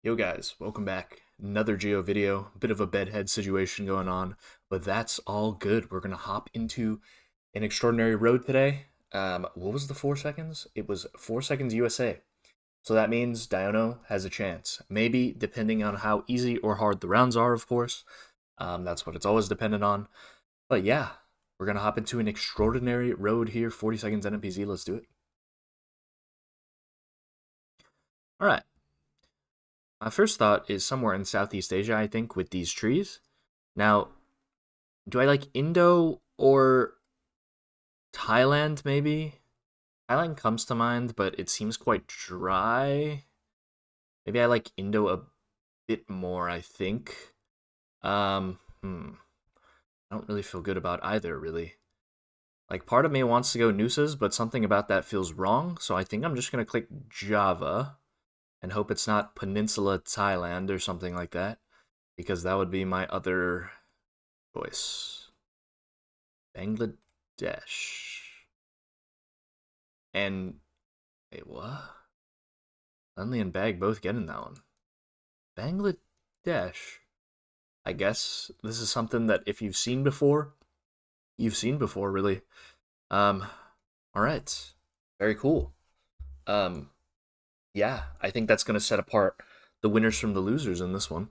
Yo guys, welcome back. Another Geo video. Bit of a bedhead situation going on, but that's all good. We're gonna hop into an extraordinary road today. What was the 4 seconds? It was 4 seconds USA. So that means Diono has a chance. Maybe, depending on how easy or hard the rounds are, of course. That's what it's always dependent on. But yeah, we're gonna hop into an extraordinary road here. 40 seconds NMPZ. Let's do it. All right. My first thought is somewhere in Southeast Asia, I think, with these trees. Now, do I like Indo or Thailand, maybe? Thailand comes to mind, but it seems quite dry. Maybe I like Indo a bit more, I think. Um, hmm. I don't really feel good about either, really. Like, part of me wants to go Noosas, but something about that feels wrong, so I think I'm just gonna click Java and hope it's not Peninsula Thailand or something like that, because that would be my other choice. Bangladesh. And wait, what? Lenley and Bag both getting that one. Bangladesh. I guess this is something that if you've seen before, you've seen before, really. Um, all right, very cool. Um, yeah, I think that's gonna set apart the winners from the losers in this one,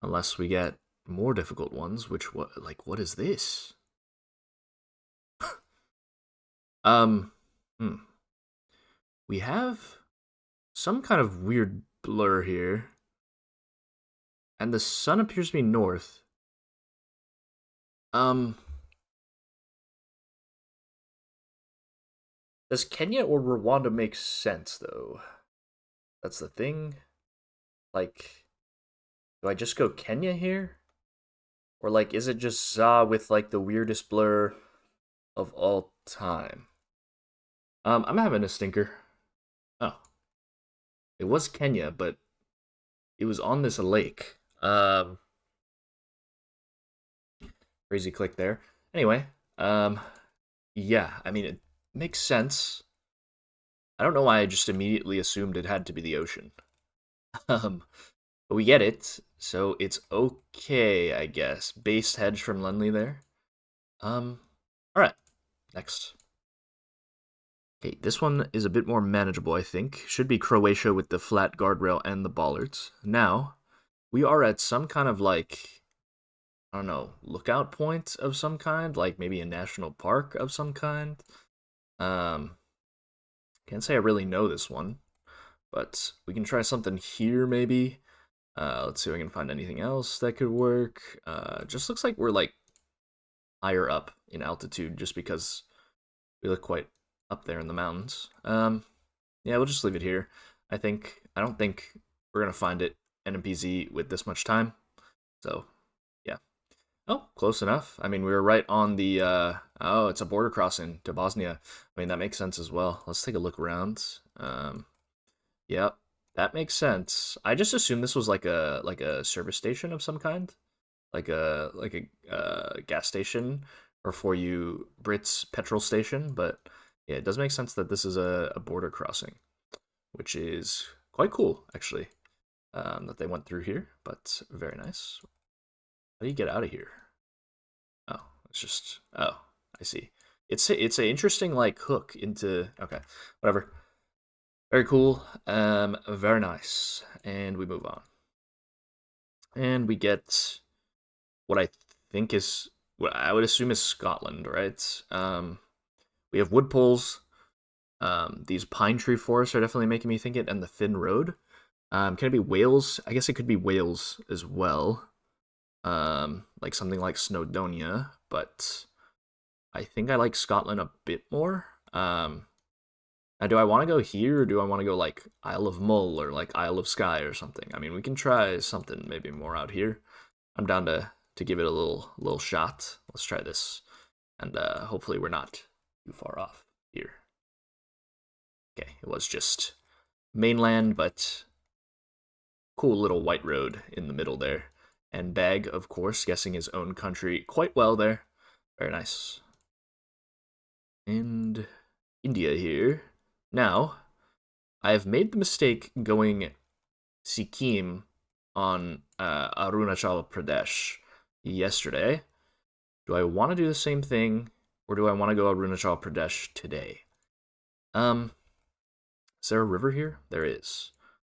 unless we get more difficult ones. Which what is this? Um, hmm. We have some kind of weird blur here, and the sun appears to be north. Um, does Kenya or Rwanda make sense though? That's the thing. Like, do I just go Kenya here? Or like is it just Za with like the weirdest blur of all time? I'm having a stinker. Oh. It was Kenya, but it was on this lake. Crazy click there. Anyway, um yeah, I mean it makes sense. I don't know why I just immediately assumed it had to be the ocean. Um but we get it, so it's okay, I guess. Base hedge from Lenley there. All right, next. Okay, this one is a bit more manageable, I think. Should be Croatia with the flat guardrail and the bollards. Now, we are at some kind of like, I don't know, lookout point of some kind, like maybe a national park of some kind. Um, can't say I really know this one, but we can try something here maybe. Let's see if I can find anything else that could work. Just looks like we're like higher up in altitude just because we look quite up there in the mountains. Yeah, we'll just leave it here. I don't think we're gonna find it NMPZ with this much time. So yeah. Oh, close enough. I mean, we were right on the. Oh, it's a border crossing to Bosnia. I mean, that makes sense as well. Let's take a look around. Yep, that makes sense. I just assumed this was like a service station of some kind, like a gas station, or for you Brits petrol station. But yeah, it does make sense that this is a border crossing, which is quite cool actually. That they went through here, but very nice. How do you get out of here? Oh, it's just I see. It's an interesting like hook into okay, whatever. Very cool. Very nice. And we move on. And we get what I think is what I would assume is Scotland, right? We have wood poles. These pine tree forests are definitely making me think it, and the Finn Road. Can it be Wales? I guess it could be Wales as well. Like something like Snowdonia, but I think I like Scotland a bit more. Now, do I want to go here or do I want to go like Isle of Mull or like Isle of Skye or something? I mean, we can try something maybe more out here. I'm down to give it a little shot. Let's try this, and hopefully we're not too far off here. Okay, it was just mainland, but cool little white road in the middle there. And Bag, of course, guessing his own country quite well there. Very nice. And India here. Now, I have made the mistake going Sikkim on Arunachal Pradesh yesterday. Do I want to do the same thing, or do I want to go Arunachal Pradesh today? Is there a river here? There is.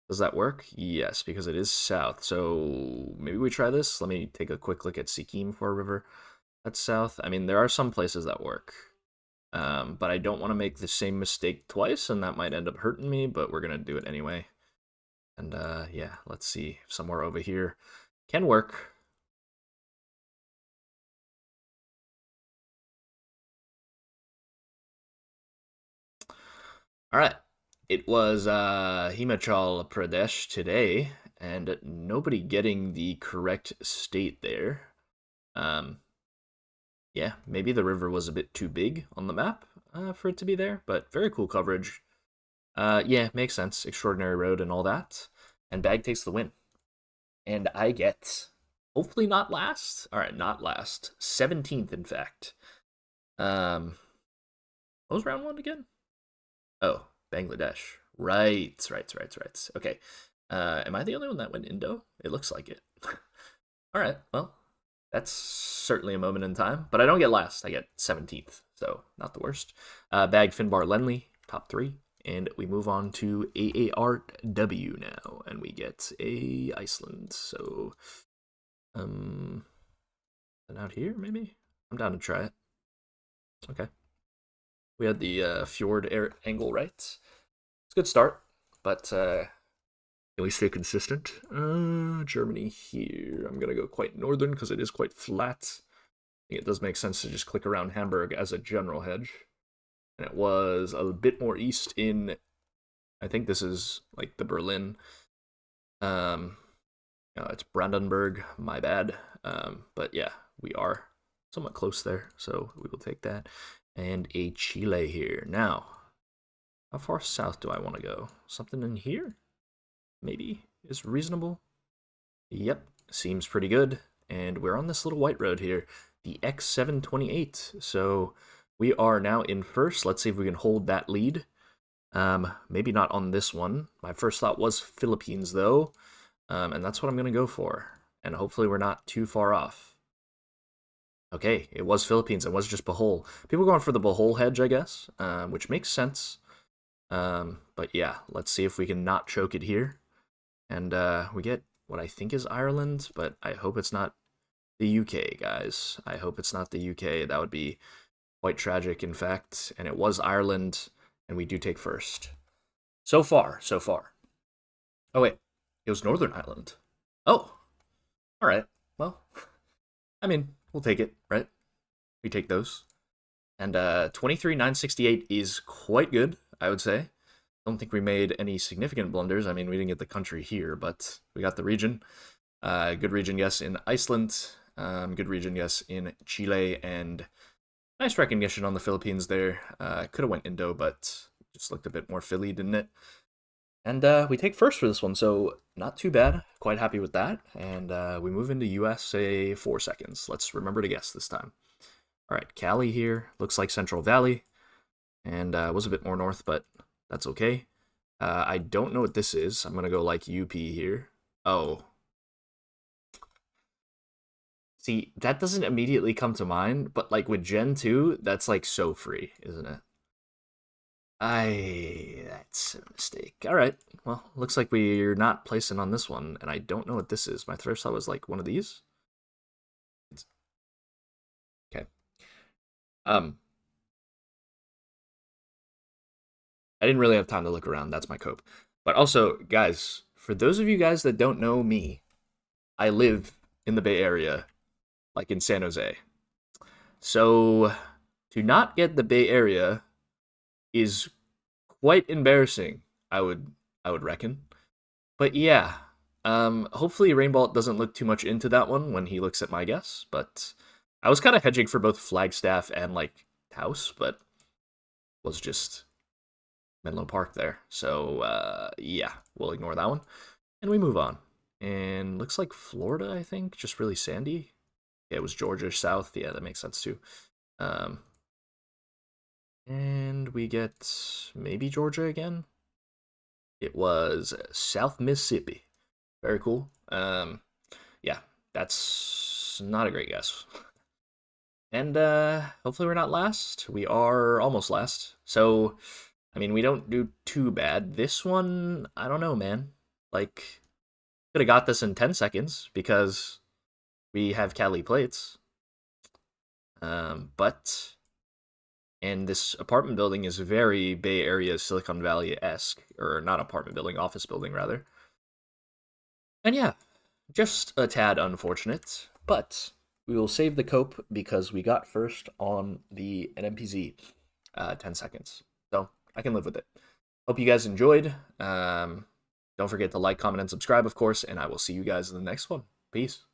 Does that work? Yes, because it is south. So maybe we try this. Let me take a quick look at Sikkim for a river that's south. I mean, there are some places that work. But I don't want to make the same mistake twice, and that might end up hurting me, but we're going to do it anyway. And yeah, let's see if somewhere over here can work. All right. It was Himachal Pradesh today, and nobody getting the correct state there. Yeah, maybe the river was a bit too big on the map for it to be there, but very cool coverage. Yeah, makes sense. Extraordinary road and all that. And Bag takes the win. And I get, hopefully not last. All right, not last. 17th, in fact. What was round one again? Oh, Bangladesh. Right. Okay. Am I the only one that went Indo? It looks like it. All right, well, that's certainly a moment in time, but I don't get last. I get 17th, so not the worst. Bag Finbar Lenley, top 3. And we move on to AARW now, and we get a Iceland. So, and out here, maybe? I'm down to try it. Okay. We had the fjord angle right. It's a good start, but can we stay consistent? Germany here. I'm going to go quite northern because it is quite flat. I think it does make sense to just click around Hamburg as a general hedge. And it was a bit more east in, I think this is like the Berlin. It's Brandenburg, my bad. But yeah, we are somewhat close there, so we will take that. And a Chile here. Now, how far south do I want to go? Something in here? Maybe is reasonable. Yep, seems pretty good. And we're on this little white road here, the X728. So we are now in first. Let's see if we can hold that lead. Maybe not on this one. My first thought was Philippines, though. And that's what I'm going to go for. And hopefully we're not too far off. Okay, it was Philippines. It was just Bohol. People going for the Bohol hedge, I guess, which makes sense. But yeah, let's see if we can not choke it here. And we get what I think is Ireland, but I hope it's not the UK, guys. I hope it's not the UK. That would be quite tragic, in fact. And it was Ireland, and we do take first. So far. Oh, wait. It was Northern Ireland. Oh. All right. Well, I mean, we'll take it, right? We take those. And 23,968 is quite good, I would say. I don't think we made any significant blunders. I mean, we didn't get the country here, but we got the region. Good region, yes, in Iceland. Good region, yes, in Chile. And nice recognition on the Philippines there. Could have went Indo, but just looked a bit more Philly, didn't it? And we take first for this one, so not too bad. Quite happy with that. And we move into USA 4 seconds. Let's remember to guess this time. All right, Cali here. Looks like Central Valley. And was a bit more north, but that's okay. I don't know what this is. I'm going to go like UP here. Oh. See, that doesn't immediately come to mind, but like with Gen 2, that's like so free, isn't it? That's a mistake. All right. Well, looks like we're not placing on this one, and I don't know what this is. My first thought was like one of these. It's... Okay. I didn't really have time to look around. That's my cope. But also, guys, for those of you guys that don't know me, I live in the Bay Area, like in San Jose. So to not get the Bay Area is quite embarrassing, I would reckon. But yeah, hopefully Rainbolt doesn't look too much into that one when he looks at my guess. But I was kind of hedging for both Flagstaff and like Taos, but was just Menlo Park there. So yeah, we'll ignore that one and we move on. And looks like Florida, I think, just really sandy. Yeah, it was Georgia South. Yeah, that makes sense too. And we get maybe Georgia again. It was South Mississippi. Very cool. Yeah, that's not a great guess. And hopefully we're not last. We are almost last. So, I mean, we don't do too bad. This one, I don't know, man. Like, could have got this in 10 seconds because we have Cali plates. But and this apartment building is very Bay Area Silicon Valley esque, or not apartment building, office building rather. And yeah, just a tad unfortunate, but we will save the cope because we got first on the NMPZ 10 seconds. So I can live with it. Hope you guys enjoyed. Don't forget to like, comment, and subscribe, of course, and I will see you guys in the next one. Peace.